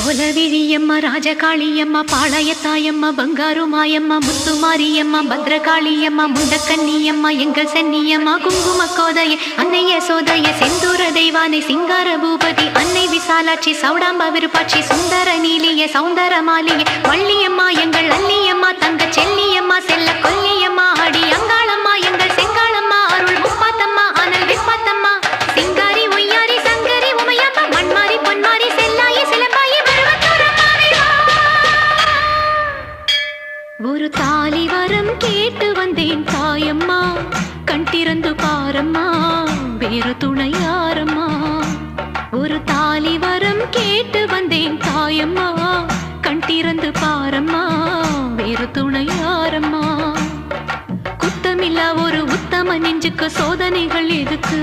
கோலவிழியம்மா ராஜகாளியம்மா பாளையத்தாயம்மா பங்காரு மாயம்மா முத்துமாரியம்மா பத்ரகாளியம்மா முண்டக்கன்னியம்மா எங்கள் சென்னியம்மா குங்கும கோதைய அன்னைய சோதைய செந்தூர தெய்வானை சிங்கார பூபதி அன்னை விசாலாட்சி சௌடாம்பா விருப்பாட்சி சுந்தர நீலிய சௌந்தர மாலிய வள்ளியம்மா எங்கள் அல்லியம்மா தங்க செல்லியம்மா செல்ல கொல்லியம்மா அடி அங்காளம்மா எங்கள் செங்காளம்மா அருள் முப்பாத்தம்மா அனல் விப்பாத்தம்மா சிங்காரி ஒய்யாரி சங்கரி உமையப்பா மண்மாரி பொன்மாரி செல்லாயி சிலம்பாயி ஒரு தாலி வரம் கேட்டு வந்தேன் தாயம்மா கண் திறந்து பாரம்மா வேறு துணையாரம்மா ஒரு தாலி வரம் கேட்டு வந்தேன் தாயம்மா கண் திறந்து பாரம்மா வேறு துணையாரம்மா குத்தமில்லா ஒரு உத்தம நெஞ்சுக்கு சோதனைகள் எதுக்கு